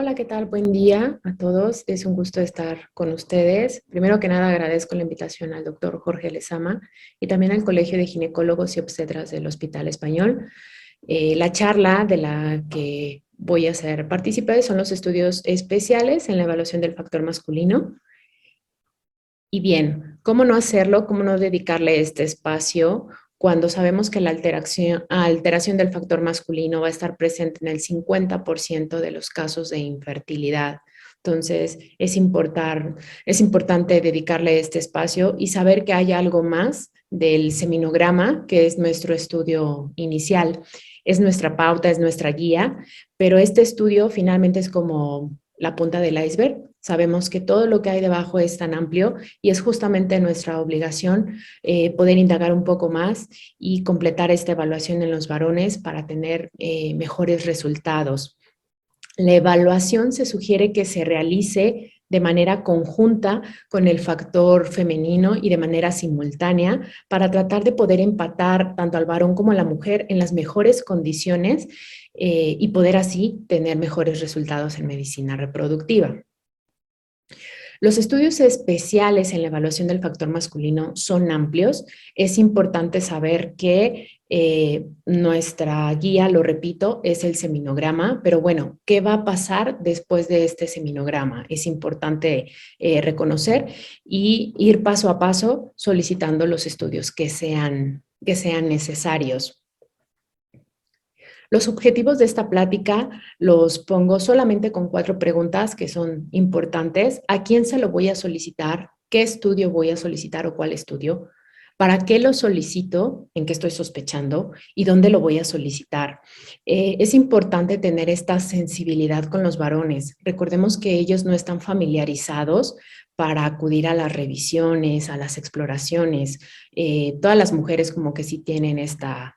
Hola, ¿qué tal? Buen día a todos. Es un gusto estar con ustedes. Primero que nada, agradezco la invitación al doctor Jorge Lezama y también al Colegio de Ginecólogos y Obstetras del Hospital Español. La charla de la que voy a ser partícipe son los estudios especiales en la evaluación del factor masculino. Y bien, ¿cómo no hacerlo? ¿Cómo no dedicarle este espacio cuando sabemos que la alteración del factor masculino va a estar presente en el 50% de los casos de infertilidad? Entonces, es importante dedicarle este espacio y saber que hay algo más del seminograma, que es nuestro estudio inicial. Es nuestra pauta, es nuestra guía, pero este estudio finalmente es como la punta del iceberg. Sabemos que todo lo que hay debajo es tan amplio y es justamente nuestra obligación poder indagar un poco más y completar esta evaluación en los varones para tener mejores resultados. La evaluación se sugiere que se realice de manera conjunta con el factor femenino y de manera simultánea para tratar de poder empatar tanto al varón como a la mujer en las mejores condiciones y poder así tener mejores resultados en medicina reproductiva. Los estudios especiales en la evaluación del factor masculino son amplios. Es importante saber que nuestra guía, lo repito, es el seminograma, pero bueno, ¿qué va a pasar después de este seminograma? Es importante reconocer y ir paso a paso solicitando los estudios que sean necesarios. Los objetivos de esta plática los pongo solamente con 4 preguntas que son importantes. ¿A quién se lo voy a solicitar? ¿Qué estudio voy a solicitar o cuál estudio? ¿Para qué lo solicito? ¿En qué estoy sospechando? ¿Y dónde lo voy a solicitar? Es importante tener esta sensibilidad con los varones. Recordemos que ellos no están familiarizados para acudir a las revisiones, a las exploraciones. Todas las mujeres como que sí tienen esta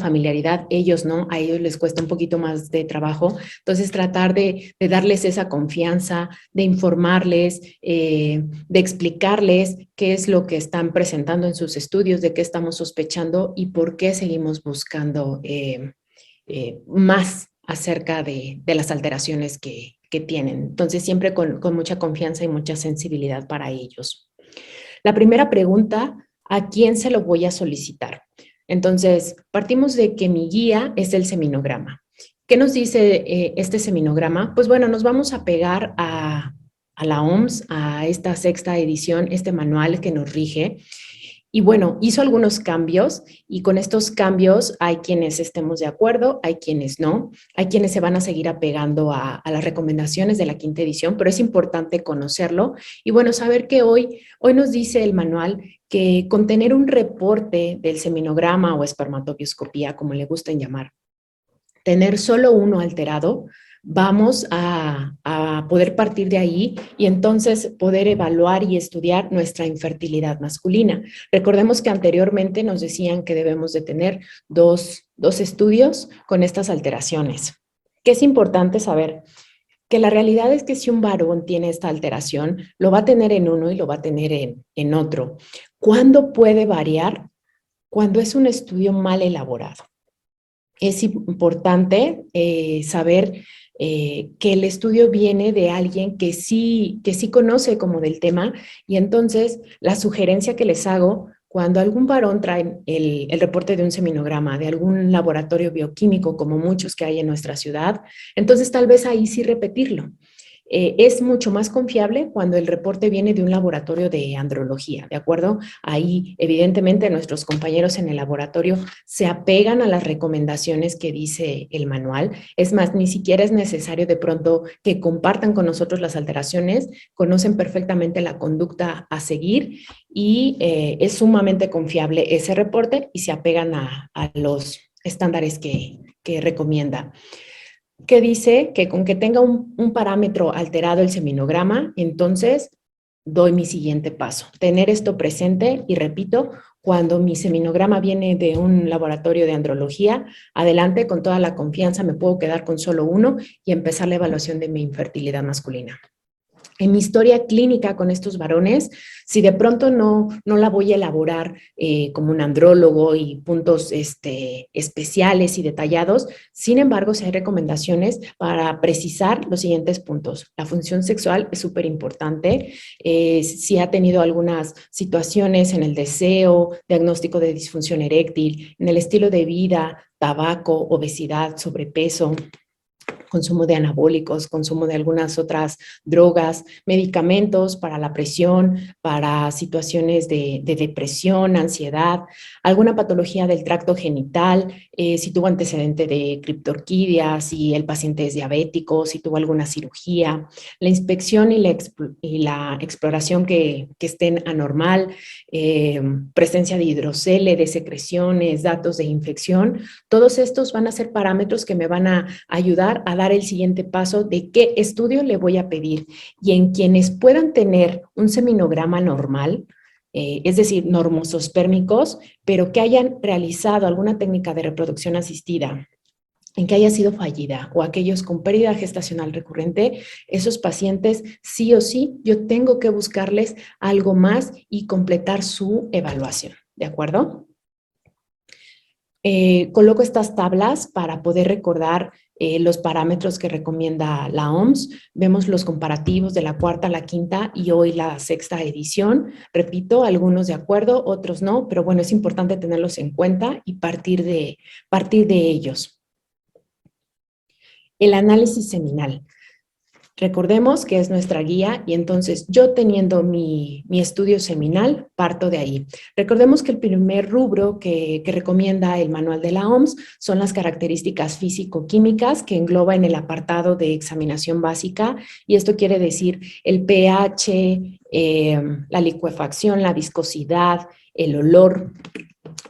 familiaridad, ellos no, a ellos les cuesta un poquito más de trabajo. Entonces, tratar de darles esa confianza, de informarles, de explicarles qué es lo que están presentando en sus estudios, de qué estamos sospechando y por qué seguimos buscando más acerca de las alteraciones que tienen. Entonces, siempre con mucha confianza y mucha sensibilidad para ellos. La primera pregunta, ¿a quién se lo voy a solicitar? Entonces, partimos de que mi guía es el seminograma. ¿Qué nos dice este seminograma? Pues bueno, nos vamos a pegar a la OMS, a esta 6ª edición, este manual que nos rige. Y bueno, hizo algunos cambios y con estos cambios hay quienes estemos de acuerdo, hay quienes no, hay quienes se van a seguir apegando a las recomendaciones de la 5ª edición, pero es importante conocerlo y bueno, saber que hoy nos dice el manual que con tener un reporte del seminograma o espermatobioscopía, como le gusten llamar, tener solo uno alterado, vamos a poder partir de ahí y entonces poder evaluar y estudiar nuestra infertilidad masculina. Recordemos que anteriormente nos decían que debemos de tener dos estudios con estas alteraciones. ¿Qué es importante saber? Que la realidad es que si un varón tiene esta alteración, lo va a tener en uno y lo va a tener en otro. ¿Cuándo puede variar? Cuando es un estudio mal elaborado. Es importante saber que el estudio viene de alguien que sí conoce como del tema y entonces la sugerencia que les hago cuando algún varón trae el reporte de un seminograma de algún laboratorio bioquímico como muchos que hay en nuestra ciudad, entonces tal vez ahí sí repetirlo. Es mucho más confiable cuando el reporte viene de un laboratorio de andrología, ¿de acuerdo? Ahí, evidentemente, nuestros compañeros en el laboratorio se apegan a las recomendaciones que dice el manual. Es más, ni siquiera es necesario de pronto que compartan con nosotros las alteraciones, conocen perfectamente la conducta a seguir y es sumamente confiable ese reporte y se apegan a los estándares que recomienda, que dice que con que tenga un parámetro alterado el seminograma, entonces doy mi siguiente paso. Tener esto presente y repito, cuando mi seminograma viene de un laboratorio de andrología, adelante con toda la confianza, me puedo quedar con solo uno y empezar la evaluación de mi infertilidad masculina. en mi historia clínica con estos varones, si de pronto no la voy a elaborar como un andrólogo y puntos especiales y detallados, sin embargo, sí hay recomendaciones para precisar los siguientes puntos. La función sexual es súper importante. Si ha tenido algunas situaciones en el deseo, diagnóstico de disfunción eréctil, en el estilo de vida, tabaco, obesidad, sobrepeso, consumo de anabólicos, consumo de algunas otras drogas, medicamentos para la presión, para situaciones de depresión, ansiedad, alguna patología del tracto genital, si tuvo antecedente de criptorquidia, si el paciente es diabético, si tuvo alguna cirugía, la inspección y la exploración que estén anormal, presencia de hidrocele, de secreciones, datos de infección, todos estos van a ser parámetros que me van a ayudar a dar el siguiente paso de qué estudio le voy a pedir. Y en quienes puedan tener un seminograma normal, es decir, normosospérmicos, pero que hayan realizado alguna técnica de reproducción asistida, en que haya sido fallida, o aquellos con pérdida gestacional recurrente, esos pacientes sí o sí yo tengo que buscarles algo más y completar su evaluación, ¿de acuerdo? Coloco estas tablas para poder recordar los parámetros que recomienda la OMS. Vemos los comparativos de la cuarta a la quinta y hoy la sexta edición. Repito, algunos de acuerdo, otros no, pero bueno, es importante tenerlos en cuenta y partir de ellos. El análisis seminal. Recordemos que es nuestra guía y entonces yo teniendo mi estudio seminal, parto de ahí. Recordemos que el primer rubro que recomienda el manual de la OMS son las características físico-químicas que engloba en el apartado de examinación básica y esto quiere decir el pH, la licuefacción, la viscosidad, el olor,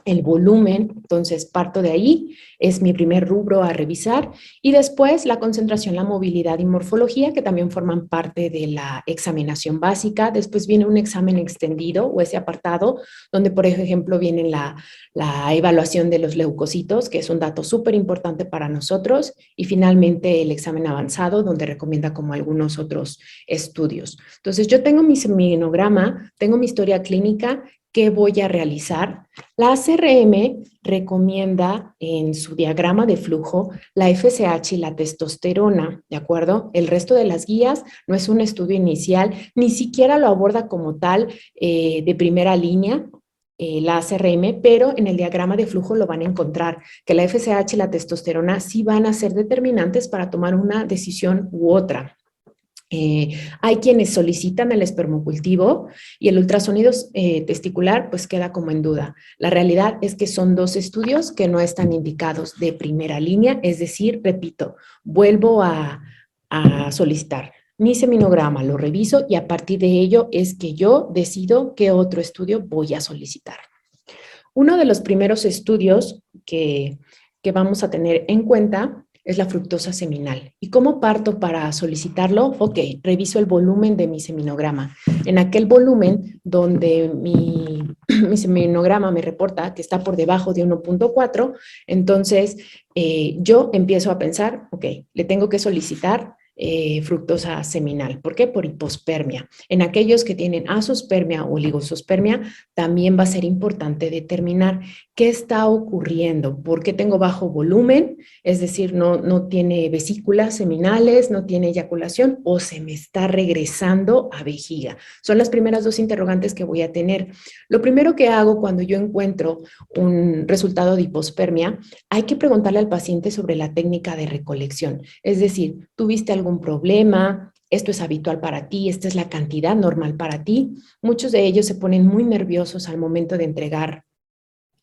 el volumen, entonces parto de ahí, es mi primer rubro a revisar, y después la concentración, la movilidad y morfología, que también forman parte de la examinación básica. Después viene un examen extendido o ese apartado, donde por ejemplo viene la evaluación de los leucocitos, que es un dato súper importante para nosotros, y finalmente el examen avanzado, donde recomienda como algunos otros estudios. Entonces yo tengo mi seminograma, tengo mi historia clínica, ¿qué voy a realizar? La ACRM recomienda en su diagrama de flujo la FSH y la testosterona, ¿de acuerdo? El resto de las guías no es un estudio inicial, ni siquiera lo aborda como tal de primera línea, la ACRM, pero en el diagrama de flujo lo van a encontrar, que la FSH y la testosterona sí van a ser determinantes para tomar una decisión u otra. Hay quienes solicitan el espermocultivo y el ultrasonido testicular pues queda como en duda. La realidad es que son dos estudios que no están indicados de primera línea, es decir, repito, vuelvo a solicitar mi seminograma, lo reviso y a partir de ello es que yo decido qué otro estudio voy a solicitar. Uno de los primeros estudios que vamos a tener en cuenta es la fructosa seminal. ¿Y cómo parto para solicitarlo? Ok, reviso el volumen de mi seminograma. En aquel volumen donde mi seminograma me reporta que está por debajo de 1.4, entonces yo empiezo a pensar, ok, le tengo que solicitar fructosa seminal. ¿Por qué? Por hipospermia. En aquellos que tienen azospermia o oligosospermia, también va a ser importante determinar qué está ocurriendo, por qué tengo bajo volumen, es decir, no tiene vesículas seminales, no tiene eyaculación o se me está regresando a vejiga. Son las primeras dos interrogantes que voy a tener. Lo primero que hago cuando yo encuentro un resultado de hipospermia, hay que preguntarle al paciente sobre la técnica de recolección. Es decir, ¿tuviste algún problema? ¿Esto es habitual para ti? ¿Esta es la cantidad normal para ti? Muchos de ellos se ponen muy nerviosos al momento de entregar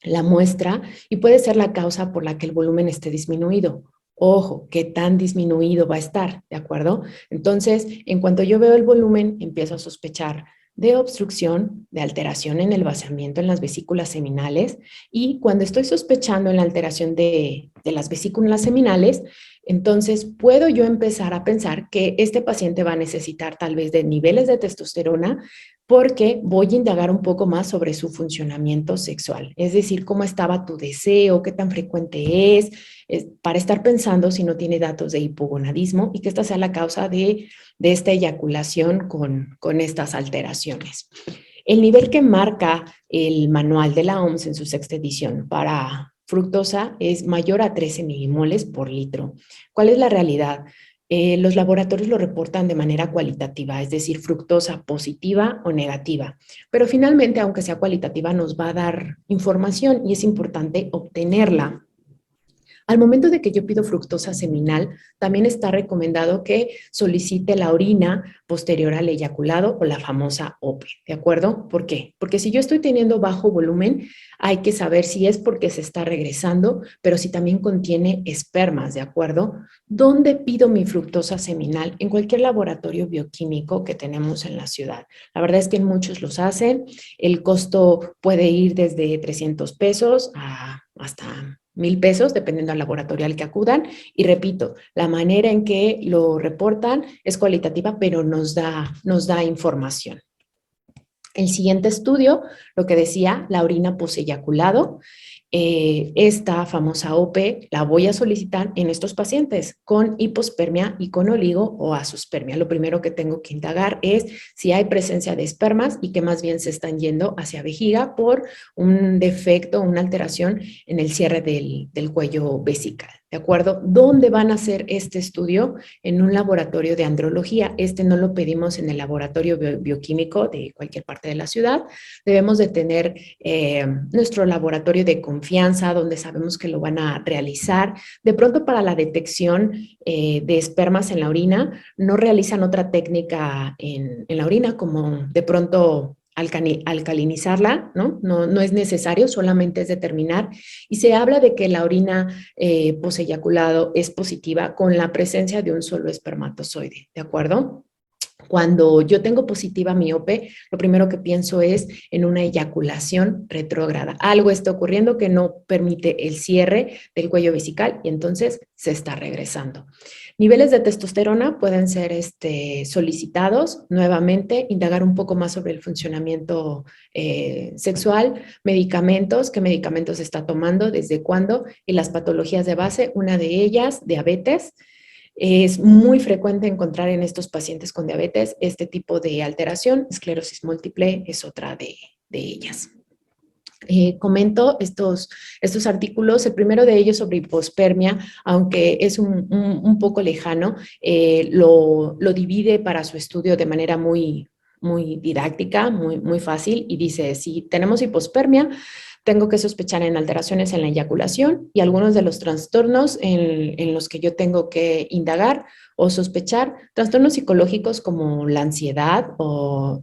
la muestra y puede ser la causa por la que el volumen esté disminuido. Ojo, ¿qué tan disminuido va a estar? ¿De acuerdo? Entonces, en cuanto yo veo el volumen, empiezo a sospechar de obstrucción, de alteración en el vaciamiento en las vesículas seminales y cuando estoy sospechando en la alteración de las vesículas seminales, entonces puedo yo empezar a pensar que este paciente va a necesitar tal vez de niveles de testosterona porque voy a indagar un poco más sobre su funcionamiento sexual, es decir, cómo estaba tu deseo, qué tan frecuente es para estar pensando si no tiene datos de hipogonadismo y que esta sea la causa de esta eyaculación con estas alteraciones. El nivel que marca el manual de la OMS en su sexta edición para fructosa es mayor a 13 milimoles por litro. ¿Cuál es la realidad? Los laboratorios lo reportan de manera cualitativa, es decir, fructosa positiva o negativa. Pero finalmente, aunque sea cualitativa, nos va a dar información y es importante obtenerla. Al momento de que yo pido fructosa seminal, también está recomendado que solicite la orina posterior al eyaculado o la famosa OPE, ¿de acuerdo? ¿Por qué? Porque si yo estoy teniendo bajo volumen, hay que saber si es porque se está regresando, pero si también contiene espermas, ¿de acuerdo? ¿Dónde pido mi fructosa seminal? En cualquier laboratorio bioquímico que tenemos en la ciudad. La verdad es que muchos los hacen. El costo puede ir desde 300 pesos hasta 1,000 pesos, dependiendo del laboratorio al que acudan. Y repito, la manera en que lo reportan es cualitativa, pero nos da información. El siguiente estudio, lo que decía, la orina poseyaculado, esta famosa OP la voy a solicitar en estos pacientes con hipospermia y con oligo o azospermia. Lo primero que tengo que indagar es si hay presencia de espermas y que más bien se están yendo hacia vejiga por un defecto, una alteración en el cierre del cuello vesical. ¿De acuerdo? ¿Dónde van a hacer este estudio? En un laboratorio de andrología. Este no lo pedimos en el laboratorio bioquímico de cualquier parte de la ciudad. Debemos de tener nuestro laboratorio de confianza donde sabemos que lo van a realizar. De pronto para la detección de espermas en la orina no realizan otra técnica en la orina como de pronto alcalinizarla, ¿no? No es necesario, solamente es determinar. Y se habla de que la orina poseyaculado es positiva con la presencia de un solo espermatozoide, ¿de acuerdo? Cuando yo tengo positiva miope, lo primero que pienso es en una eyaculación retrógrada. Algo está ocurriendo que no permite el cierre del cuello vesical y entonces se está regresando. Niveles de testosterona pueden ser solicitados nuevamente, indagar un poco más sobre el funcionamiento sexual, medicamentos, qué medicamentos está tomando, desde cuándo y las patologías de base, una de ellas, diabetes. Es muy frecuente encontrar en estos pacientes con diabetes este tipo de alteración. Esclerosis múltiple es otra de ellas. Comento estos artículos, el primero de ellos sobre hipospermia, aunque es un poco lejano, lo divide para su estudio de manera muy didáctica, muy fácil, y dice, si tenemos hipospermia, tengo que sospechar en alteraciones en la eyaculación y algunos de los trastornos en los que yo tengo que indagar o sospechar, trastornos psicológicos como la ansiedad o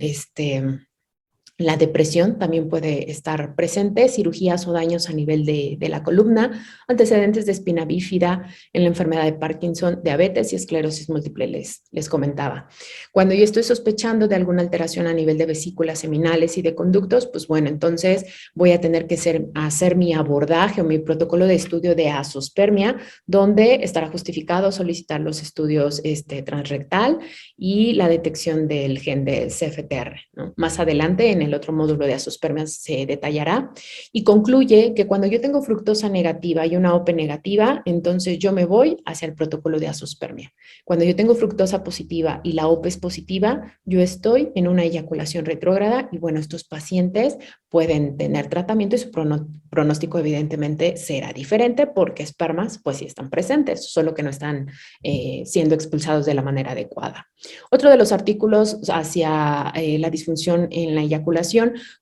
la depresión también puede estar presente, cirugías o daños a nivel de la columna, antecedentes de espina bífida en la enfermedad de Parkinson, diabetes y esclerosis múltiple les comentaba. Cuando yo estoy sospechando de alguna alteración a nivel de vesículas seminales y de conductos, pues bueno, entonces voy a tener que hacer mi abordaje o mi protocolo de estudio de azospermia, donde estará justificado solicitar los estudios transrectal y la detección del gen de CFTR, ¿no? Más adelante, en el otro módulo de azospermias se detallará y concluye que cuando yo tengo fructosa negativa y una OPE negativa, entonces yo me voy hacia el protocolo de azospermia. Cuando yo tengo fructosa positiva y la OPE es positiva, yo estoy en una eyaculación retrógrada y bueno, estos pacientes pueden tener tratamiento y su pronóstico evidentemente será diferente porque espermas pues sí están presentes, solo que no están siendo expulsados de la manera adecuada. Otro de los artículos hacia la disfunción en la eyaculación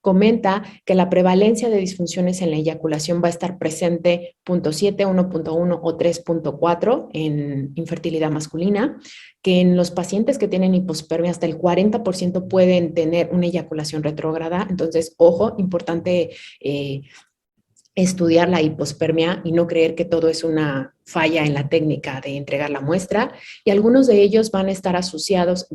comenta que la prevalencia de disfunciones en la eyaculación va a estar presente 0.7, 1.1 o 3.4 en infertilidad masculina, que en los pacientes que tienen hipospermia hasta el 40% pueden tener una eyaculación retrógrada. Entonces, ojo, importante estudiar la hipospermia y no creer que todo es una falla en la técnica de entregar la muestra, y algunos de ellos van a estar asociados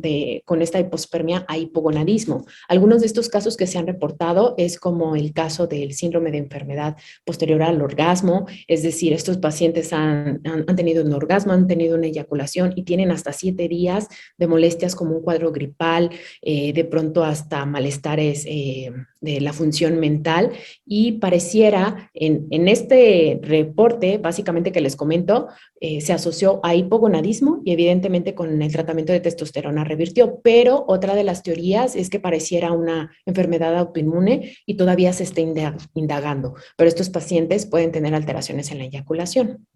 con esta hipospermia a hipogonadismo. Algunos de estos casos que se han reportado es como el caso del síndrome de enfermedad posterior al orgasmo, es decir, estos pacientes han tenido un orgasmo, han tenido una eyaculación y tienen hasta 7 días de molestias como un cuadro gripal, de pronto hasta malestares de la función mental, y pareciera en este reporte, básicamente que les comento, se asoció a hipogonadismo y evidentemente con el tratamiento de testosterona revirtió, pero otra de las teorías es que pareciera una enfermedad autoinmune y todavía se está indagando, pero estos pacientes pueden tener alteraciones en la eyaculación.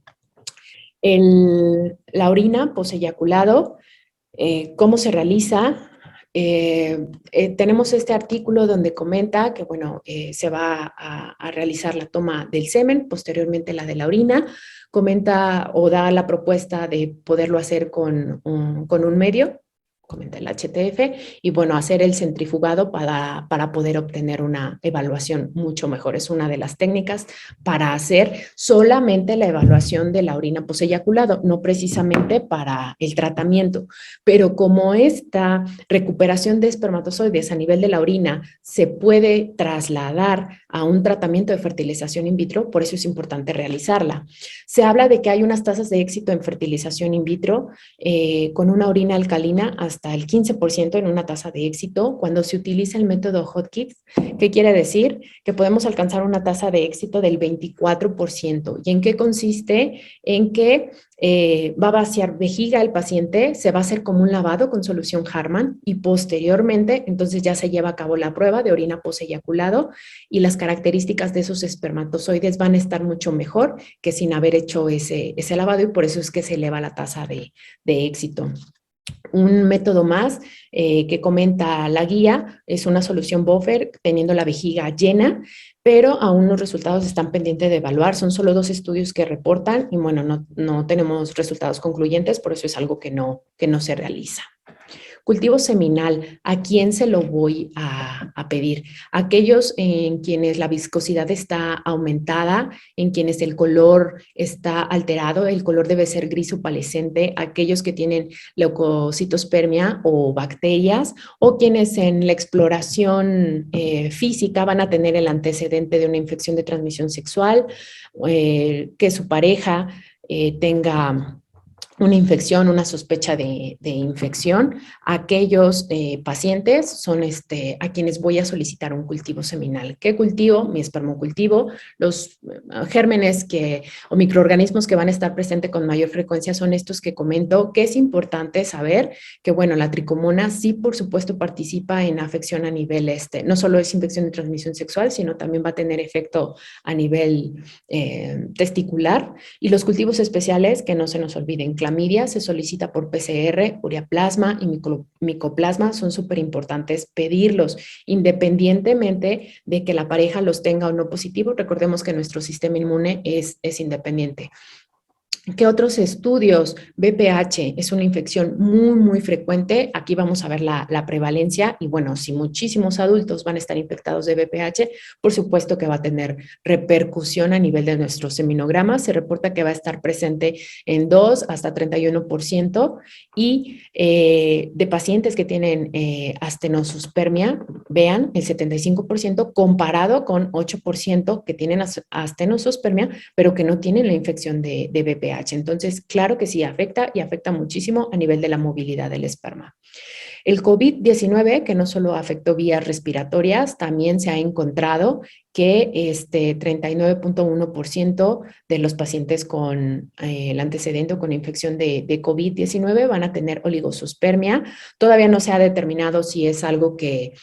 La orina poseyaculado, ¿cómo se realiza? Tenemos este artículo donde comenta que, bueno, se va a realizar la toma del semen, posteriormente la de la orina. Comenta o da la propuesta de poderlo hacer con un medio, comenta el HTF, y bueno, hacer el centrifugado para poder obtener una evaluación mucho mejor. Es una de las técnicas para hacer solamente la evaluación de la orina poseyaculado, no precisamente para el tratamiento. Pero como esta recuperación de espermatozoides a nivel de la orina se puede trasladar a un tratamiento de fertilización in vitro, por eso es importante realizarla. Se habla de que hay unas tasas de éxito en fertilización in vitro con una orina alcalina hasta el 15% en una tasa de éxito cuando se utiliza el método Hotchkiss. ¿Qué quiere decir? Que podemos alcanzar una tasa de éxito del 24%. ¿Y en qué consiste? En que va a vaciar vejiga el paciente, se va a hacer como un lavado con solución Harman y posteriormente entonces ya se lleva a cabo la prueba de orina poseyaculado y las características de esos espermatozoides van a estar mucho mejor que sin haber hecho ese lavado, y por eso es que se eleva la tasa de éxito. Un método más que comenta la guía es una solución buffer teniendo la vejiga llena, pero aún los resultados están pendientes de evaluar. Son solo 2 estudios que reportan y bueno, no tenemos resultados concluyentes, por eso es algo que no se realiza. Cultivo seminal, ¿a quién se lo voy a pedir? Aquellos en quienes la viscosidad está aumentada, en quienes el color está alterado, el color debe ser gris opalescente, aquellos que tienen leucocitospermia o bacterias, o quienes en la exploración física van a tener el antecedente de una infección de transmisión sexual, que su pareja tenga una infección, una sospecha de infección. Aquellos pacientes son a quienes voy a solicitar un cultivo seminal. ¿Qué cultivo? Mi espermocultivo. Los gérmenes o microorganismos que van a estar presentes con mayor frecuencia son estos que comento, que es importante saber que, bueno, la tricomona sí, por supuesto, participa en afección a nivel, no solo es infección de transmisión sexual, sino también va a tener efecto a nivel testicular. Y los cultivos especiales, que no se nos olviden, clamidia se solicita por PCR, ureaplasma y micoplasma, son súper importantes pedirlos, independientemente de que la pareja los tenga o no positivos. Recordemos que nuestro sistema inmune es independiente. ¿Qué otros estudios? BPH es una infección muy frecuente. Aquí vamos a ver la prevalencia y bueno, si muchísimos adultos van a estar infectados de BPH, por supuesto que va a tener repercusión a nivel de nuestro seminograma. Se reporta que va a estar presente en 2 hasta 31% y de pacientes que tienen astenosospermia, vean, el 75% comparado con 8% que tienen astenosospermia, pero que no tienen la infección de BPH. Entonces, claro que sí afecta y afecta muchísimo a nivel de la movilidad del esperma. El COVID-19, que no solo afectó vías respiratorias, también se ha encontrado que 39.1% de los pacientes con el antecedente o con infección de COVID-19 van a tener oligosospermia. Todavía no se ha determinado si es algo que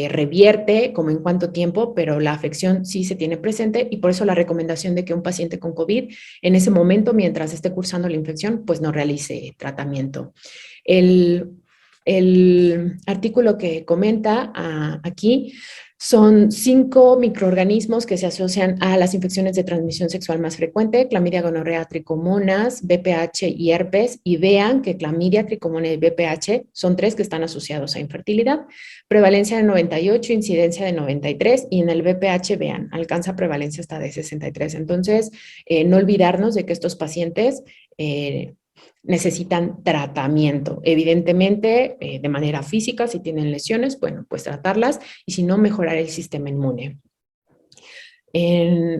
revierte, como en cuánto tiempo, pero la afección sí se tiene presente y por eso la recomendación de que un paciente con COVID en ese momento, mientras esté cursando la infección, pues no realice tratamiento. El artículo que comenta aquí Son 5 microorganismos que se asocian a las infecciones de transmisión sexual más frecuente: clamidia, gonorrea, tricomonas, VPH y herpes. Y vean que clamidia, tricomonas y VPH son 3 que están asociados a infertilidad. Prevalencia de 98, incidencia de 93, y en el VPH, vean, alcanza prevalencia hasta de 63. Entonces, no olvidarnos de que estos pacientes necesitan tratamiento. Evidentemente, de manera física, si tienen lesiones, bueno, pues tratarlas, y si no, mejorar el sistema inmune.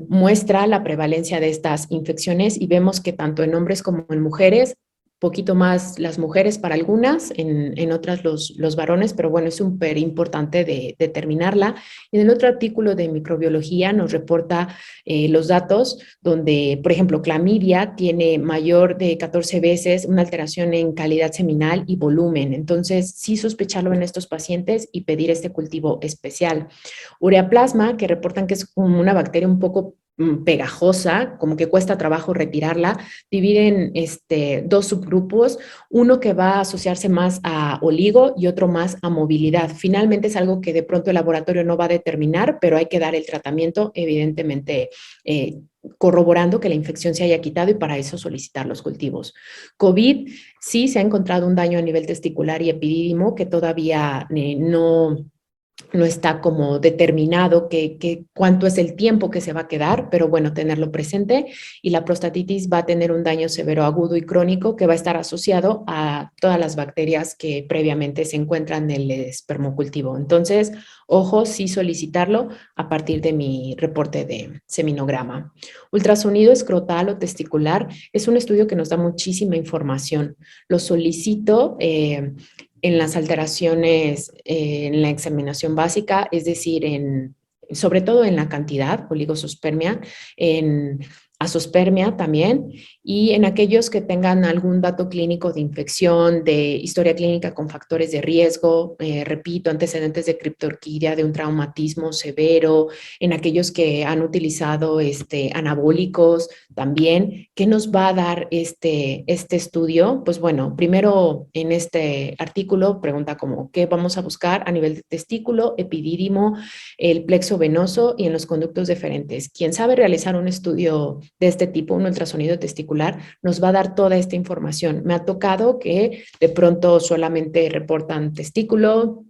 Muestra la prevalencia de estas infecciones y vemos que tanto en hombres como en mujeres, poquito más las mujeres para algunas, en otras los varones, pero bueno, es súper importante de determinarla. En el otro artículo de microbiología nos reporta los datos donde, por ejemplo, clamidia tiene mayor de 14 veces una alteración en calidad seminal y volumen. Entonces, sí sospecharlo en estos pacientes y pedir este cultivo especial. Ureaplasma, que reportan que es como una bacteria un poco pegajosa, como que cuesta trabajo retirarla, dividen dos subgrupos, uno que va a asociarse más a oligo y otro más a movilidad. Finalmente es algo que de pronto el laboratorio no va a determinar, pero hay que dar el tratamiento, evidentemente, corroborando que la infección se haya quitado, y para eso solicitar los cultivos. COVID, sí se ha encontrado un daño a nivel testicular y epidídimo que todavía no está como determinado cuánto es el tiempo que se va a quedar, pero bueno, tenerlo presente. Y la prostatitis va a tener un daño severo agudo y crónico que va a estar asociado a todas las bacterias que previamente se encuentran en el espermocultivo. Entonces, ojo, sí solicitarlo a partir de mi reporte de seminograma. Ultrasonido escrotal o testicular es un estudio que nos da muchísima información. Lo solicito en las alteraciones en la examinación básica, es decir, sobre todo en la cantidad, oligosospermia, en azospermia también, y en aquellos que tengan algún dato clínico de infección, de historia clínica con factores de riesgo, repito, antecedentes de criptorquidia, de un traumatismo severo, en aquellos que han utilizado anabólicos también. ¿Qué nos va a dar este estudio? Pues bueno, primero en este artículo pregunta como qué vamos a buscar a nivel de testículo, epidídimo, el plexo venoso y en los conductos deferentes. Quien sabe realizar un estudio de este tipo, un ultrasonido testicular, nos va a dar toda esta información. Me ha tocado que de pronto solamente reportan testículo,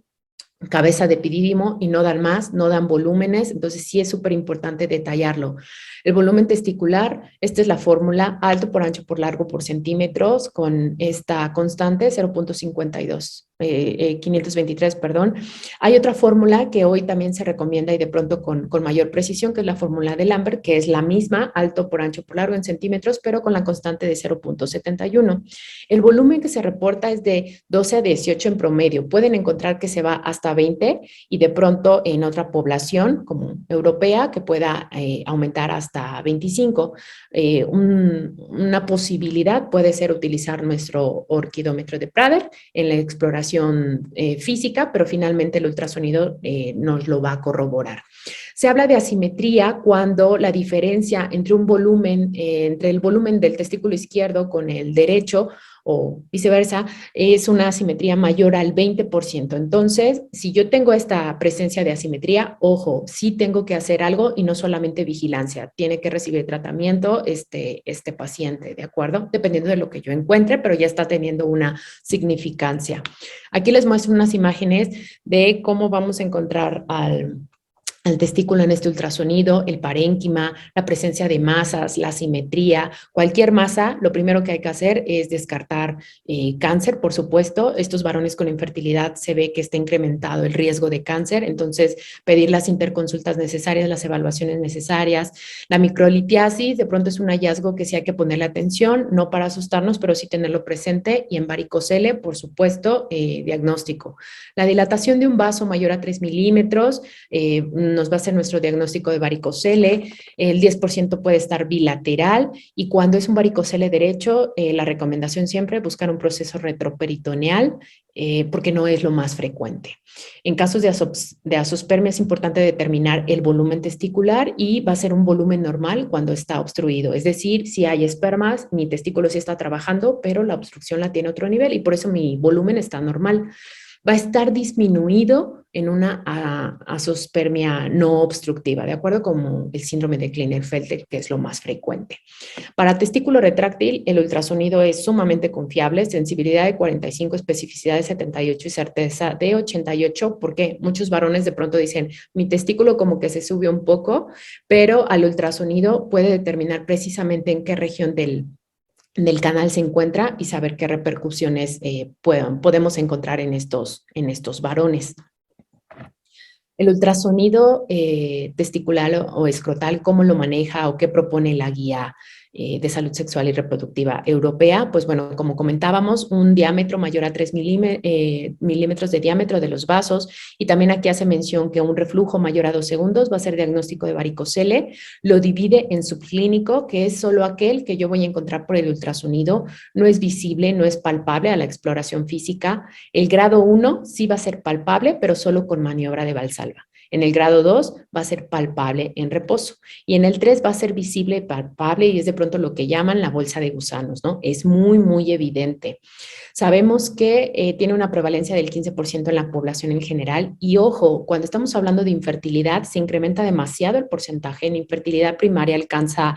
cabeza de epidídimo y no dan más, no dan volúmenes, entonces sí es súper importante detallarlo. El volumen testicular, esta es la fórmula: alto por ancho por largo por centímetros, con esta constante 0.52, 523, perdón. Hay otra fórmula que hoy también se recomienda y de pronto con mayor precisión, que es la fórmula de Lambert, que es la misma, alto por ancho por largo en centímetros, pero con la constante de 0.71. El volumen que se reporta es de 12 a 18 en promedio. Pueden encontrar que se va hasta 20 y de pronto en otra población como europea que pueda aumentar hasta 25. Una posibilidad puede ser utilizar nuestro orquidómetro de Prader en la exploración física, pero finalmente el ultrasonido nos lo va a corroborar. Se habla de asimetría cuando la diferencia entre un volumen, entre el volumen del testículo izquierdo con el derecho o viceversa, es una asimetría mayor al 20%. Entonces, si yo tengo esta presencia de asimetría, ojo, sí tengo que hacer algo y no solamente vigilancia. Tiene que recibir tratamiento este paciente, ¿de acuerdo? Dependiendo de lo que yo encuentre, pero ya está teniendo una significancia. Aquí les muestro unas imágenes de cómo vamos a encontrar al testículo en este ultrasonido, el parénquima, la presencia de masas, la simetría. Cualquier masa, lo primero que hay que hacer es descartar cáncer, por supuesto. Estos varones con infertilidad se ve que está incrementado el riesgo de cáncer, entonces pedir las interconsultas necesarias, las evaluaciones necesarias. La microlitiasis de pronto es un hallazgo que sí hay que ponerle atención, no para asustarnos, pero sí tenerlo presente. Y en varicocele, por supuesto, diagnóstico. La dilatación de un vaso mayor a 3 milímetros, nos va a hacer nuestro diagnóstico de varicocele. El 10% puede estar bilateral, y cuando es un varicocele derecho, la recomendación siempre buscar un proceso retroperitoneal, porque no es lo más frecuente. En casos de azospermia es importante determinar el volumen testicular, y va a ser un volumen normal cuando está obstruido. Es decir, si hay espermas, mi testículo sí está trabajando, pero la obstrucción la tiene otro nivel y por eso mi volumen está normal. Va a estar disminuido en una azoospermia no obstructiva, de acuerdo con el síndrome de Klinefelter, que es lo más frecuente. Para testículo retráctil, el ultrasonido es sumamente confiable, sensibilidad de 45, especificidad de 78 y certeza de 88, porque muchos varones de pronto dicen, mi testículo como que se sube un poco, pero al ultrasonido puede determinar precisamente en qué región del canal se encuentra y saber qué repercusiones podemos encontrar en estos varones. El ultrasonido testicular o escrotal, ¿cómo lo maneja o qué propone la guía de salud sexual y reproductiva europea? Pues bueno, como comentábamos, un diámetro mayor a 3 milímetros de diámetro de los vasos, y también aquí hace mención que un reflujo mayor a 2 segundos va a ser diagnóstico de varicocele. Lo divide en subclínico, que es solo aquel que yo voy a encontrar por el ultrasonido, no es visible, no es palpable a la exploración física. El grado 1 sí va a ser palpable, pero solo con maniobra de Valsalva. En el grado 2 va a ser palpable en reposo, y en el 3 va a ser visible y palpable, y es de pronto lo que llaman la bolsa de gusanos, ¿no? Es muy, muy evidente. Sabemos que tiene una prevalencia del 15% en la población en general, y ojo, cuando estamos hablando de infertilidad se incrementa demasiado el porcentaje. En infertilidad primaria alcanza,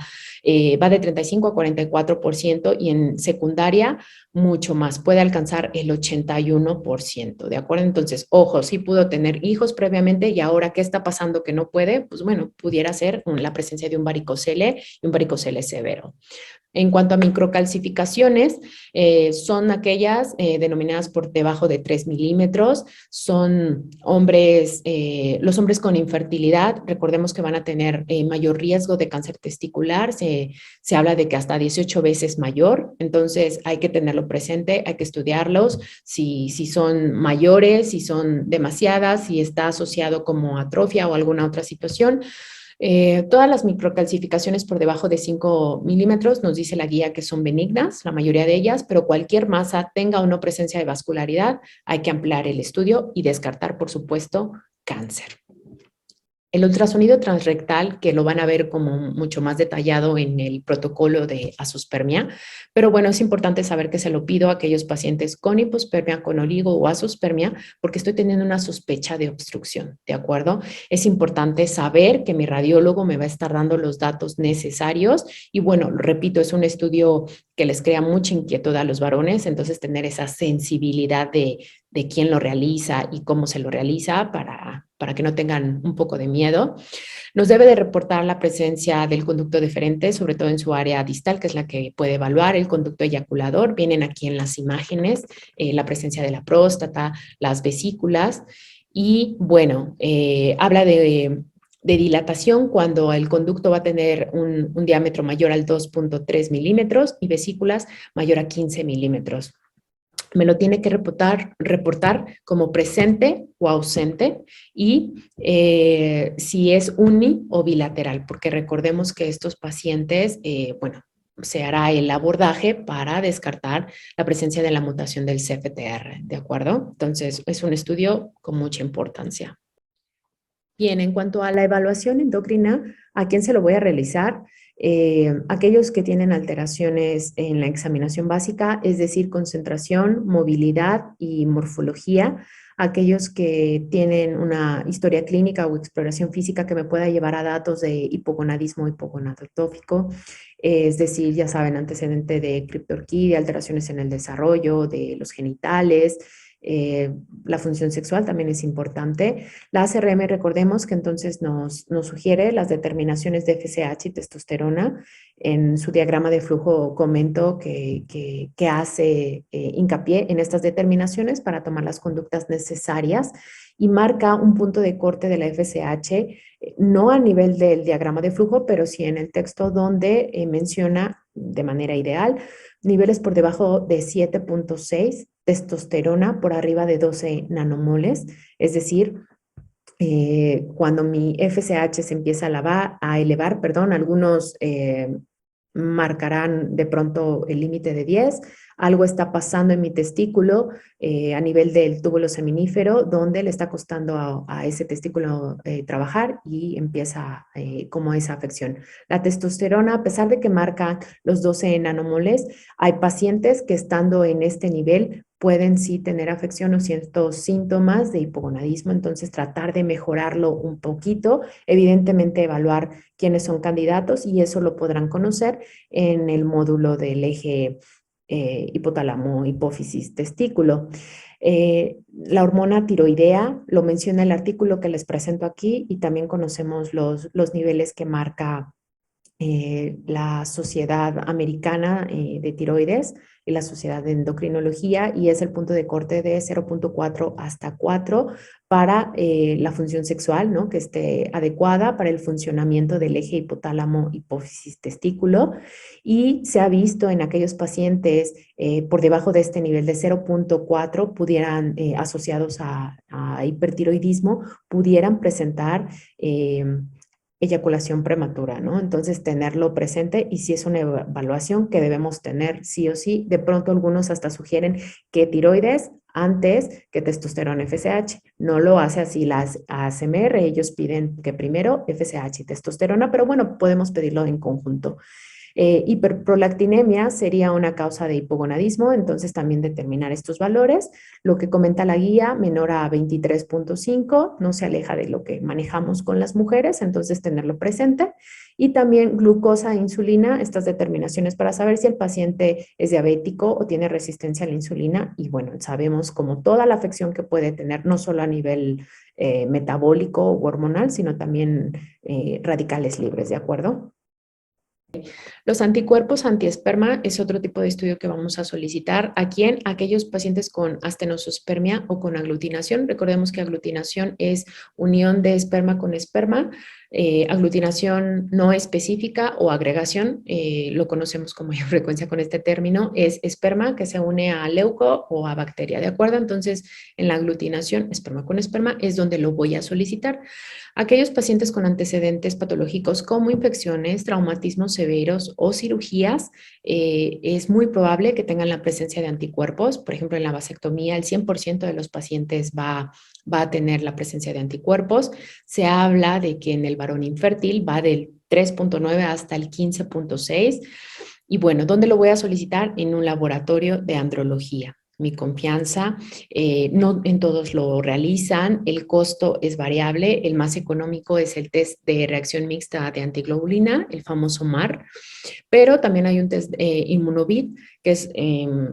va de 35 a 44%, y en secundaria mucho más, puede alcanzar el 81%, ¿de acuerdo? Entonces, ojo, sí pudo tener hijos previamente, y ahora, ¿qué está pasando que no puede? Pues bueno, pudiera ser la presencia de un varicocele y un varicocele severo. En cuanto a microcalcificaciones, son aquellas denominadas por debajo de 3 milímetros, son hombres, los hombres con infertilidad, recordemos que van a tener mayor riesgo de cáncer testicular, se habla de que hasta 18 veces mayor, entonces hay que tenerlo presente, hay que estudiarlos, si son mayores, si son demasiadas, si está asociado como atrofia o alguna otra situación. Todas las microcalcificaciones por debajo de 5 milímetros nos dice la guía que son benignas, la mayoría de ellas, pero cualquier masa, tenga o no presencia de vascularidad, hay que ampliar el estudio y descartar, por supuesto, cáncer. El ultrasonido transrectal, que lo van a ver como mucho más detallado en el protocolo de azoospermia, pero bueno, es importante saber que se lo pido a aquellos pacientes con hipospermia, con oligo o azoospermia, porque estoy teniendo una sospecha de obstrucción, ¿de acuerdo? Es importante saber que mi radiólogo me va a estar dando los datos necesarios, y bueno, repito, es un estudio que les crea mucha inquietud a los varones, entonces tener esa sensibilidad de quién lo realiza y cómo se lo realiza para que no tengan un poco de miedo. Nos debe de reportar la presencia del conducto deferente, sobre todo en su área distal, que es la que puede evaluar el conducto eyaculador. Vienen aquí en las imágenes la presencia de la próstata, las vesículas, y bueno, habla de dilatación cuando el conducto va a tener un diámetro mayor al 2.3 milímetros y vesículas mayor a 15 milímetros. Me lo tiene que reportar como presente o ausente, y si es uni o bilateral, porque recordemos que estos pacientes, bueno, se hará el abordaje para descartar la presencia de la mutación del CFTR, ¿de acuerdo? Entonces, es un estudio con mucha importancia. Bien, en cuanto a la evaluación endocrina, ¿a quién se lo voy a realizar? Aquellos que tienen alteraciones en la examinación básica, es decir, concentración, movilidad y morfología, aquellos que tienen una historia clínica o exploración física que me pueda llevar a datos de hipogonadismo hipogonadotófico, es decir, ya saben, antecedente de criptorquidia, alteraciones en el desarrollo de los genitales, la función sexual también es importante. La ACRM, recordemos que entonces nos sugiere las determinaciones de FSH y testosterona. En su diagrama de flujo comento que hace hincapié en estas determinaciones para tomar las conductas necesarias, y marca un punto de corte de la FSH, no a nivel del diagrama de flujo, pero sí en el texto donde menciona de manera ideal niveles por debajo de 7.6, testosterona por arriba de 12 nanomoles, es decir, cuando mi FSH se empieza a elevar, perdón, algunos marcarán de pronto el límite de 10, algo está pasando en mi testículo a nivel del túbulo seminífero, donde le está costando a ese testículo trabajar y empieza como esa afección. La testosterona, a pesar de que marca los 12 nanomoles, hay pacientes que estando en este nivel pueden sí tener afección o ciertos síntomas de hipogonadismo, entonces tratar de mejorarlo un poquito, evidentemente evaluar quiénes son candidatos y eso lo podrán conocer en el módulo del eje hipotálamo, hipófisis, testículo. La hormona tiroidea lo menciona el artículo que les presento aquí y también conocemos los niveles que marca la Sociedad Americana de Tiroides y la Sociedad de Endocrinología y es el punto de corte de 0.4 hasta 4 para la función sexual, ¿no? Que esté adecuada para el funcionamiento del eje hipotálamo, hipófisis, testículo y se ha visto en aquellos pacientes por debajo de este nivel de 0.4 pudieran, asociados a hipertiroidismo, pudieran presentar eyaculación prematura, ¿no? Entonces, tenerlo presente y si es una evaluación que debemos tener sí o sí, de pronto algunos hasta sugieren que tiroides antes que testosterona FSH. No lo hace así las ASMR, ellos piden que primero FSH y testosterona, pero bueno, podemos pedirlo en conjunto. Hiperprolactinemia sería una causa de hipogonadismo, entonces también determinar estos valores. Lo que comenta la guía, menor a 23.5, no se aleja de lo que manejamos con las mujeres, entonces tenerlo presente. Y también glucosa e insulina, estas determinaciones para saber si el paciente es diabético o tiene resistencia a la insulina. Y bueno, sabemos como toda la afección que puede tener, no solo a nivel metabólico o hormonal, sino también radicales libres, ¿de acuerdo? Los anticuerpos antiesperma es otro tipo de estudio que vamos a solicitar. ¿A quién? A aquellos pacientes con astenosospermia o con aglutinación. Recordemos que aglutinación es unión de esperma con esperma. Aglutinación no específica o agregación, lo conocemos con mayor frecuencia con este término, es esperma que se une a leuco o a bacteria, ¿de acuerdo? Entonces, en la aglutinación, esperma con esperma, es donde lo voy a solicitar. Aquellos pacientes con antecedentes patológicos como infecciones, traumatismos severos o cirugías, es muy probable que tengan la presencia de anticuerpos. Por ejemplo, en la vasectomía, el 100% de los pacientes va a tener la presencia de anticuerpos. Se habla de que en el varón infértil va del 3.9 hasta el 15.6. Y bueno, ¿dónde lo voy a solicitar? En un laboratorio de andrología. Mi confianza, no en todos lo realizan, el costo es variable, el más económico es el test de reacción mixta de antiglobulina, el famoso MAR, pero también hay un test Immunovit que es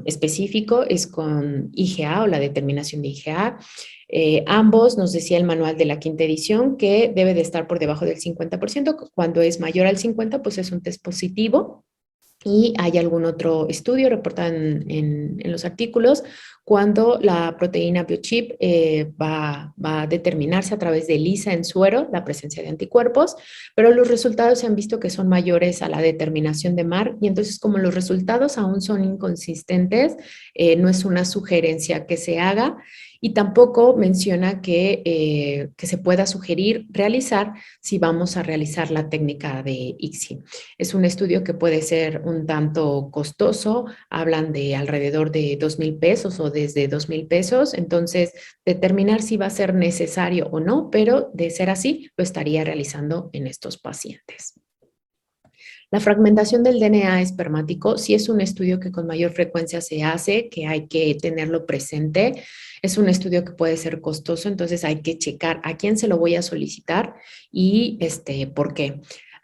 específico, es con IgA o la determinación de IgA. Ambos, nos decía el manual de la quinta edición, que debe de estar por debajo del 50%, cuando es mayor al 50%, pues es un test positivo. Y hay algún otro estudio reportado en los artículos cuando la proteína biochip va a determinarse a través de ELISA en suero, la presencia de anticuerpos, pero los resultados se han visto que son mayores a la determinación de MAR y entonces como los resultados aún son inconsistentes, no es una sugerencia que se haga y tampoco menciona que se pueda sugerir realizar si vamos a realizar la técnica de ICSI. Es un estudio que puede ser un tanto costoso, hablan de alrededor de 2,000 pesos o desde 2,000 pesos, entonces determinar si va a ser necesario o no, pero de ser así, lo estaría realizando en estos pacientes. La fragmentación del DNA espermático sí es un estudio que con mayor frecuencia se hace, que hay que tenerlo presente. Es un estudio que puede ser costoso, entonces hay que checar a quién se lo voy a solicitar y por qué.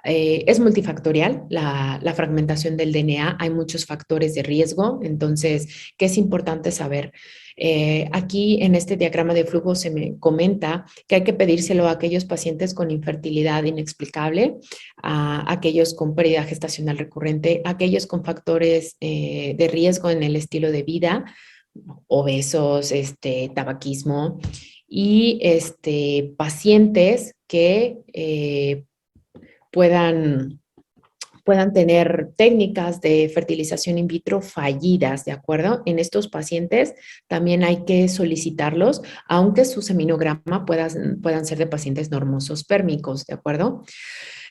Es multifactorial la fragmentación del DNA, hay muchos factores de riesgo, entonces, ¿qué es importante saber? Aquí en este diagrama de flujo se me comenta que hay que pedírselo a aquellos pacientes con infertilidad inexplicable, a aquellos con pérdida gestacional recurrente, a aquellos con factores de riesgo en el estilo de vida, obesos, tabaquismo y pacientes que puedan tener técnicas de fertilización in vitro fallidas, ¿de acuerdo? En estos pacientes también hay que solicitarlos, aunque su seminograma puedan ser de pacientes normosos pérmicos, ¿de acuerdo?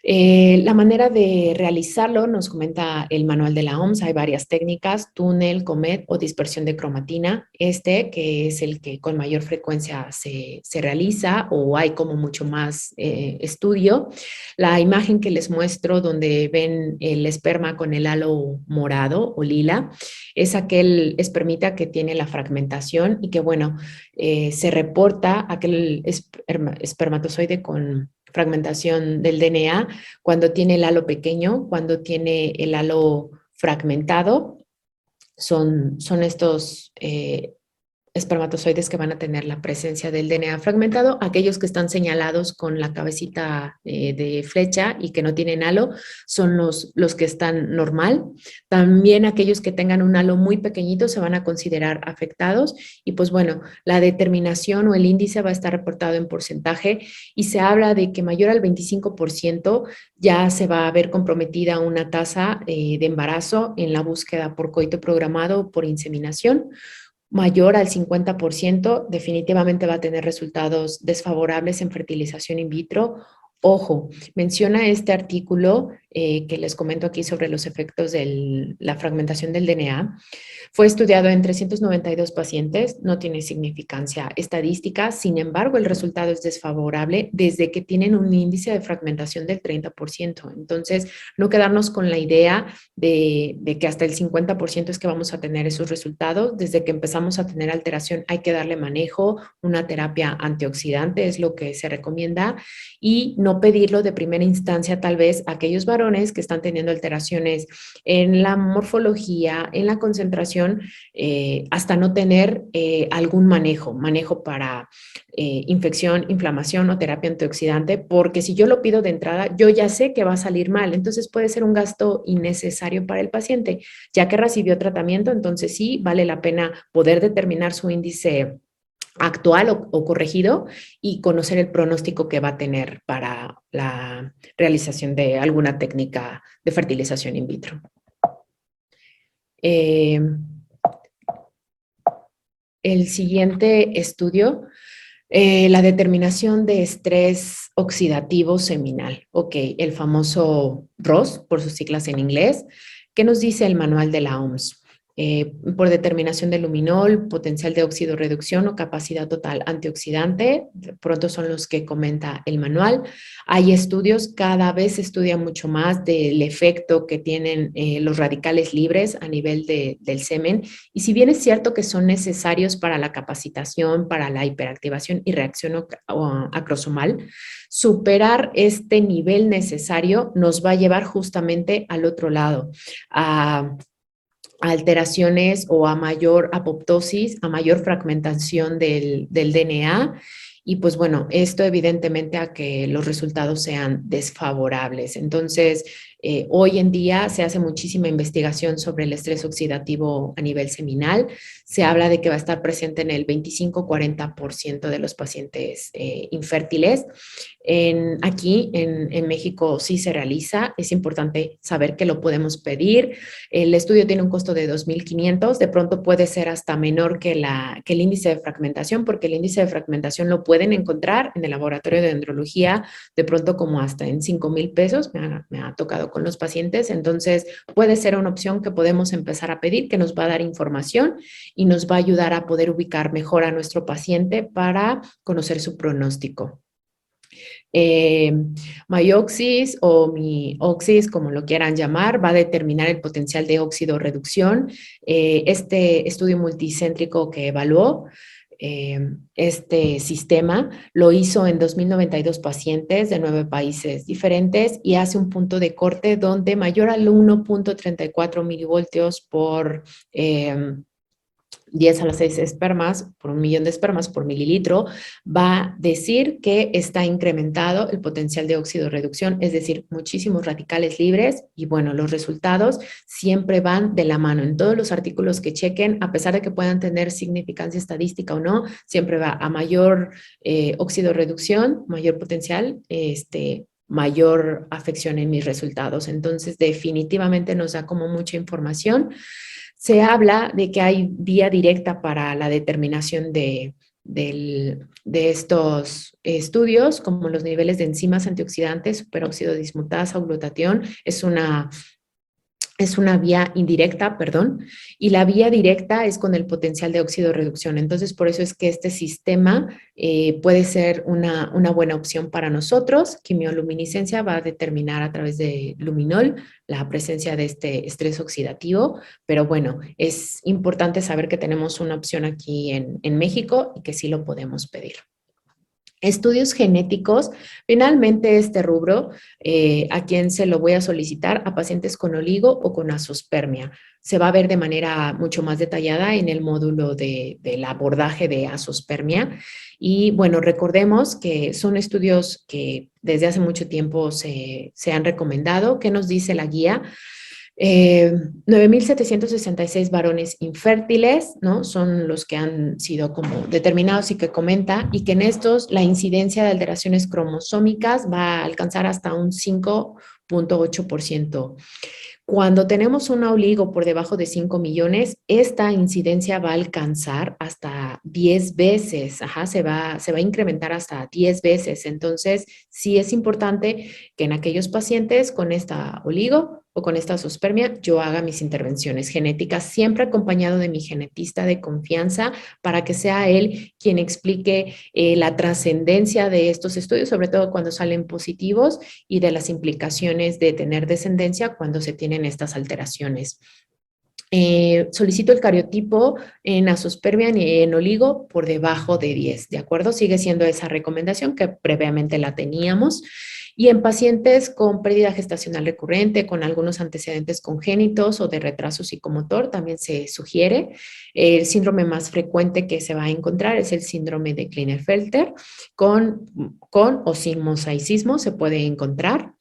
La manera de realizarlo nos comenta el manual de la OMS. Hay varias técnicas: túnel, comet o dispersión de cromatina. Que es el que con mayor frecuencia se realiza, o hay como mucho más estudio. La imagen que les muestro donde ven el esperma con el halo morado o lila es aquel espermita que tiene la fragmentación y que, bueno, se reporta aquel espermatozoide con fragmentación del DNA cuando tiene el halo pequeño, cuando tiene el halo fragmentado. Son estos espermatozoides que van a tener la presencia del DNA fragmentado. Aquellos que están señalados con la cabecita de flecha y que no tienen halo son los que están normal. También aquellos que tengan un halo muy pequeñito se van a considerar afectados, y pues bueno, la determinación o el índice va a estar reportado en porcentaje, y se habla de que mayor al 25% ya se va a ver comprometida una tasa de embarazo en la búsqueda por coito programado o por inseminación. Mayor al 50% definitivamente va a tener resultados desfavorables en fertilización in vitro. Ojo, menciona este artículo que les comento aquí sobre los efectos de la fragmentación del DNA. Fue estudiado en 392 pacientes, no tiene significancia estadística. Sin embargo, el resultado es desfavorable desde que tienen un índice de fragmentación del 30%. Entonces, no quedarnos con la idea de que hasta el 50% es que vamos a tener esos resultados. Desde que empezamos a tener alteración hay que darle manejo. Una terapia antioxidante es lo que se recomienda, y no pedirlo de primera instancia tal vez a aquellos varones que están teniendo alteraciones en la morfología, en la concentración, hasta no tener algún manejo para infección, inflamación o terapia antioxidante, porque si yo lo pido de entrada, yo ya sé que va a salir mal. Entonces puede ser un gasto innecesario para el paciente. Ya que recibió tratamiento, entonces sí vale la pena poder determinar su índice actual o corregido, y conocer el pronóstico que va a tener para la realización de alguna técnica de fertilización in vitro. Eh, el siguiente estudio, la determinación de estrés oxidativo seminal. Ok, el famoso ROS, por sus siglas en inglés. ¿Qué nos dice el manual de la OMS? Por determinación de luminol, potencial de oxidorreducción o capacidad total antioxidante, pronto son los que comenta el manual. Hay estudios, cada vez se estudia mucho más del efecto que tienen los radicales libres a nivel del semen, y si bien es cierto que son necesarios para la capacitación, para la hiperactivación y reacción acrosomal, superar este nivel necesario nos va a llevar justamente al otro lado, a alteraciones o a mayor apoptosis, a mayor fragmentación del DNA, y pues bueno, esto evidentemente a que los resultados sean desfavorables. Entonces, hoy en día se hace muchísima investigación sobre el estrés oxidativo a nivel seminal. Se habla de que va a estar presente en el 25-40% de los pacientes infértiles. Aquí en México sí se realiza. Es importante saber que lo podemos pedir. El estudio tiene un costo de 2.500. De pronto puede ser hasta menor que el índice de fragmentación, porque el índice de fragmentación lo pueden encontrar en el laboratorio de dendrología de pronto como hasta en 5,000 pesos. Me ha tocado con los pacientes. Entonces puede ser una opción que podemos empezar a pedir, que nos va a dar información y nos va a ayudar a poder ubicar mejor a nuestro paciente para conocer su pronóstico. Mioxis o Mioxis, como lo quieran llamar, va a determinar el potencial de óxido reducción. Este estudio multicéntrico que evaluó este sistema lo hizo en 2.092 pacientes de 9 países diferentes, y hace un punto de corte donde mayor al 1.34 milivoltios por 10 a la 6 espermas por 1.000.000 de espermas por mililitro, va a decir que está incrementado el potencial de oxidorreducción, es decir, muchísimos radicales libres. Y bueno, los resultados siempre van de la mano. En todos los artículos que chequen, a pesar de que puedan tener significancia estadística o no, siempre va a mayor oxidorreducción, mayor potencial, mayor afección en mis resultados. Entonces, definitivamente nos da como mucha información. Se habla de que hay vía directa para la determinación de estos estudios, como los niveles de enzimas antioxidantes, superóxido dismutasa o glutatión, es una vía indirecta, perdón, y la vía directa es con el potencial de óxido reducción. Entonces, por eso es que este sistema puede ser una buena opción para nosotros. Quimioluminiscencia va a determinar a través de luminol la presencia de este estrés oxidativo, pero bueno, es importante saber que tenemos una opción aquí en México y que sí lo podemos pedir. Estudios genéticos, finalmente este rubro, ¿a quién se lo voy a solicitar? A pacientes con oligo o con azospermia. Se va a ver de manera mucho más detallada en el módulo del abordaje de azospermia. Y bueno, recordemos que son estudios que desde hace mucho tiempo se han recomendado. ¿Qué nos dice la guía? 9.766 varones infértiles, ¿no? Son los que han sido como determinados y que comenta, y que en estos la incidencia de alteraciones cromosómicas va a alcanzar hasta un 5.8%. Cuando tenemos un oligo por debajo de 5 millones, esta incidencia va a alcanzar hasta 10 veces, ajá, se va a incrementar hasta 10 veces. Entonces, sí es importante que en aquellos pacientes con esta oligo o con esta zoospermia, yo haga mis intervenciones genéticas, siempre acompañado de mi genetista de confianza, para que sea él quien explique la trascendencia de estos estudios, sobre todo cuando salen positivos, y de las implicaciones de tener descendencia cuando se tienen estas alteraciones. Solicito el cariotipo en azospermia y en oligo por debajo de 10, ¿de acuerdo? Sigue siendo esa recomendación que previamente la teníamos. Y en pacientes con pérdida gestacional recurrente, con algunos antecedentes congénitos o de retraso psicomotor, también se sugiere. El síndrome más frecuente que se va a encontrar es el síndrome de Klinefelter, con o sin mosaicismo se puede encontrar.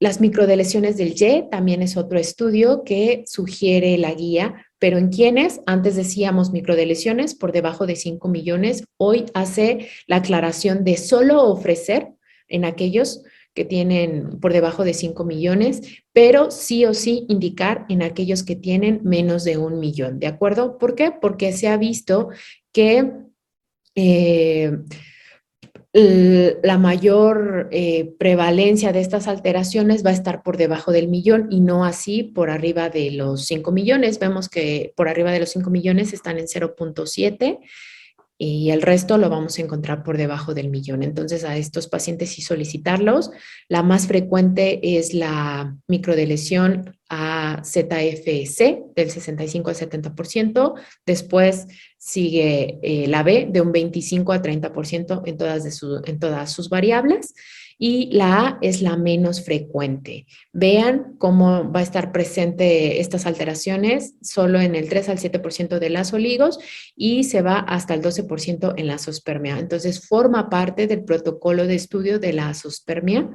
Las microdeleciones del Y también es otro estudio que sugiere la guía, pero en quienes antes decíamos microdeleciones por debajo de 5 millones, hoy hace la aclaración de solo ofrecer en aquellos que tienen por debajo de 5 millones, pero sí o sí indicar en aquellos que tienen menos de 1 millón, ¿de acuerdo? ¿Por qué? Porque se ha visto que la mayor prevalencia de estas alteraciones va a estar por debajo del millón y no así por arriba de los 5 millones. Vemos que por arriba de los 5 millones están en 0.7 y el resto lo vamos a encontrar por debajo del millón. Entonces, a estos pacientes sí solicitarlos. La más frecuente es la microdeleción AZFC del 65 al 70%. Después sigue la B de un 25 a 30% en todas sus variables. Y la A es la menos frecuente. Vean cómo va a estar presente estas alteraciones solo en el 3 al 7% de las oligos y se va hasta el 12% en la zoospermia. Entonces, forma parte del protocolo de estudio de la zoospermia,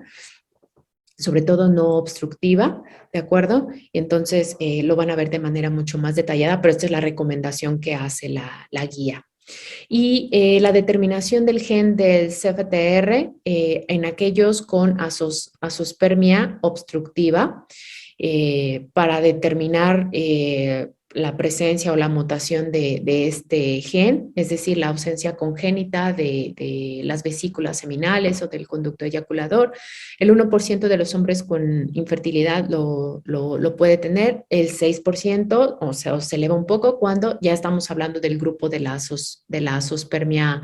sobre todo no obstructiva, ¿de acuerdo? Entonces, lo van a ver de manera mucho más detallada, pero esta es la recomendación que hace la guía. Y la determinación del gen del CFTR en aquellos con azospermia obstructiva, para determinar la presencia o la mutación de este gen, es decir, la ausencia congénita de las vesículas seminales o del conducto eyaculador. El 1% de los hombres con infertilidad lo puede tener, el 6%, o sea, se eleva un poco cuando ya estamos hablando del grupo de la zoospermia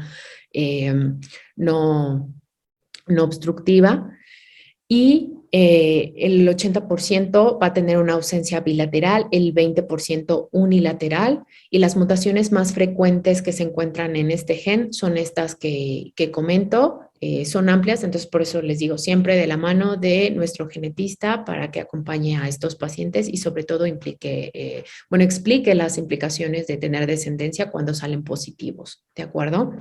eh, no, no obstructiva, y el 80% va a tener una ausencia bilateral, el 20% unilateral, y las mutaciones más frecuentes que se encuentran en este gen son estas que comento. Son amplias, entonces por eso les digo siempre de la mano de nuestro genetista para que acompañe a estos pacientes y sobre todo explique las implicaciones de tener descendencia cuando salen positivos, ¿de acuerdo?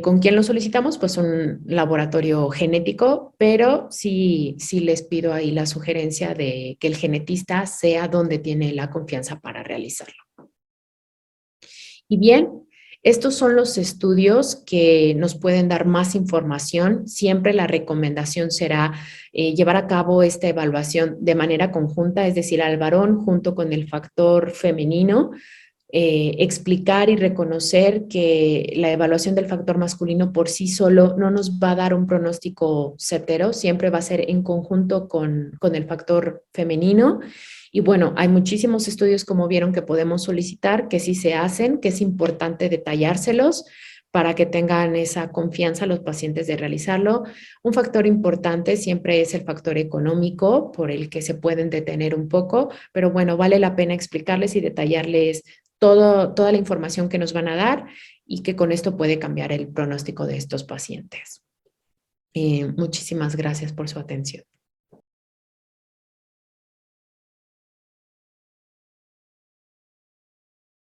¿Con quién lo solicitamos? Pues un laboratorio genético, pero sí les pido ahí la sugerencia de que el genetista sea donde tiene la confianza para realizarlo. Y bien, estos son los estudios que nos pueden dar más información. Siempre la recomendación será llevar a cabo esta evaluación de manera conjunta, es decir, al varón junto con el factor femenino, explicar y reconocer que la evaluación del factor masculino por sí solo no nos va a dar un pronóstico certero, siempre va a ser en conjunto con el factor femenino. Y bueno, hay muchísimos estudios, como vieron, que podemos solicitar, que sí se hacen, que es importante detallárselos para que tengan esa confianza los pacientes de realizarlo. Un factor importante siempre es el factor económico, por el que se pueden detener un poco, pero bueno, vale la pena explicarles y detallarles toda la información que nos van a dar y que con esto puede cambiar el pronóstico de estos pacientes. Muchísimas gracias por su atención.